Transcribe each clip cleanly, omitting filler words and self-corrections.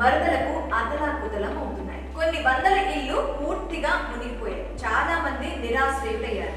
వరదలకు అతలాకుతలం అవుతున్నాయి. కొన్ని వందల ఇళ్లు పూర్తిగా మునిగిపోయాయి. చాలా మంది నిరాశ్రయులయ్యారు.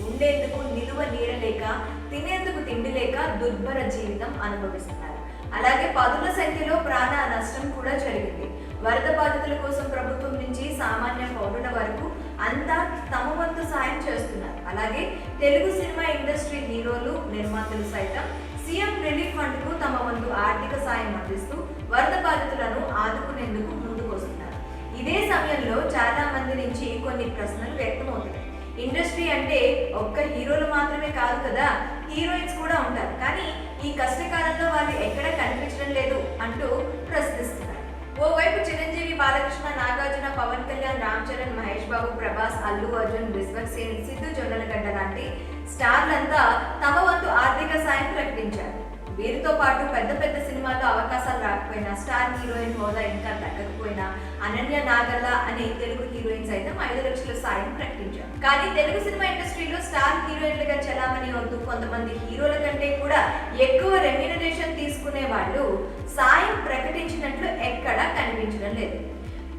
ఉండేందుకు నిలువ నీడ లేక, తినేందుకు తిండి లేక దుర్భర జీవితం అనుభవిస్తున్నారు. అలాగే పదుల సంఖ్యలో ప్రాణ నష్టం కూడా జరిగింది. వరద బాధితుల కోసం ప్రభుత్వం నుంచి సామాన్య పౌరుల వరకు అంతా తమ వంతు సాయం చేస్తున్నారు. అలాగే తెలుగు సినిమా ఇండస్ట్రీ హీరోలు, నిర్మాతలు సైతం సీఎం రిలీఫ్ ఫండ్ కు తమ వంతు ఆర్థిక సాయం అందిస్తూ వరద బాధితులను ఆదుకునేందుకు ముందుకు వస్తున్నారు. ఇదే సమయంలో చాలా మంది నుంచి కొన్ని ప్రశ్నలు వ్యక్తమవుతున్నాయి. ఇండస్ట్రీ అంటే ఒక్క హీరోలు మాత్రమే కాదు కదా, హీరోయిన్స్ కూడా ఉంటారు. కానీ ఈ కష్టకాలంలో వాళ్ళు ఎక్కడ కనిపించడం లేదు అంటూ ప్రశ్నిస్తున్నారు. ఓవైపు చిరంజీవి, బాలకృష్ణ, నాగార్జున, పవన్ కళ్యాణ్, రామ్ చరణ్, మహేష్ బాబు, ప్రభాస్, అల్లు అర్జున్, విశ్వక్ సేన్, సిద్ధు జొన్నలగడ్డ లాంటి స్టార్లంతా తమ వంతు ఆర్థిక సాయం ప్రకటించారు. వీరితో పాటు పెద్ద పెద్ద సినిమాల్లో అవకాశాలు రాకపోయినా, స్టార్ హీరోయిన్ హోదా ఇంకా దక్కకపోయినా అనన్య నాగల్ల అనే తెలుగు హీరోయిన్ సైతం 5 లక్షల సాయం ప్రకటించారు. కానీ తెలుగు సినిమా ఇండస్ట్రీలో స్టార్ హీరోయిన్లుగా చలామణి అవుతూ కొంతమంది హీరోల కంటే కూడా ఎక్కువ రెమ్యూనరేషన్ తీసుకునే వాళ్ళు సాయం ప్రకటించినట్లు ఎక్కడా కనిపించడం లేదు.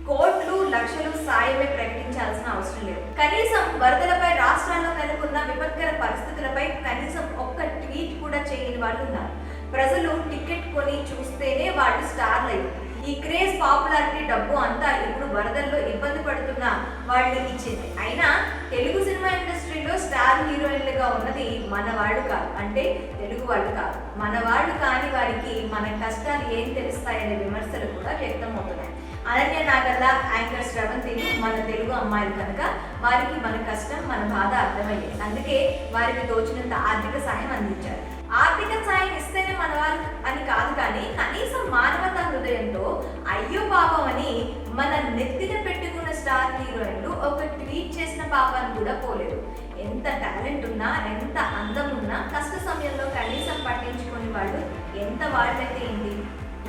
కోట్లు, లక్షలు సాయమే ప్రకటించాల్సిన అవసరం లేదు. కనీసం వరదలపై రాష్ట్రాల్లో నెలకొన్న విపత్కర పరిస్థితులపై కనీసం ఒక్క ట్వీట్ కూడా చేయని వాళ్ళు ఉన్నారు. ప్రజలు టికెట్ కొని చూస్తేనే వాళ్ళు స్టార్లు అయ్యారు. ఈ క్రేజ్, పాపులారిటీ, డబ్బు అంతా ఇప్పుడు వరదల్లో ఇబ్బంది పడుతున్న వాళ్ళు ఇచ్చింది. అయినా తెలుగు సినిమా ఇండస్ట్రీలో స్టార్ హీరోయిన్లుగా ఉన్నది మన వాళ్ళు కాదు, అంటే తెలుగు వాళ్ళు కాదు. మన వాళ్ళు కాని వారికి మన కష్టాలు ఏం తెలుస్తాయనే విమర్శలు కూడా వ్యక్తమవుతున్నాయి. అనన్య నాగల్ల, యాంకర్ శ్రవంతిని మన తెలుగు అమ్మాయిలు కనుక వారికి మన కష్టం, మన బాధ అర్థమయ్యేది. అందుకే వారికి తోచినంత ఆర్థిక సాయం అందించారు. ఆర్థిక సాయం ఇస్తేనే మన వాళ్ళు అని కాదు, కానీ కనీసం మానవతా హృదయంతో అయ్యో పాపం అని మన నెత్తిన పెట్టుకున్న స్టార్ హీరోయిన్లు ఒక ట్వీట్ చేసిన పాపాన్ని కూడా పోలేదు. ఎంత టాలెంట్ ఉన్నా, ఎంత అందం ఉన్నా కష్ట సమయంలో కనీసం పట్టించుకుని వాళ్ళు ఎంత వాళ్ళైతే ఏంటి.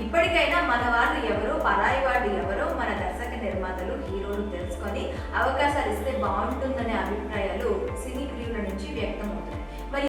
ఇప్పటికైనా మన వాళ్ళు ఎవరో, పరాయి వాళ్ళు ఎవరో మన దర్శక నిర్మాతలు, హీరోలు తెలుసుకొని అవకాశాలు ఇస్తే బాగుంటుందనే అభిప్రాయాలు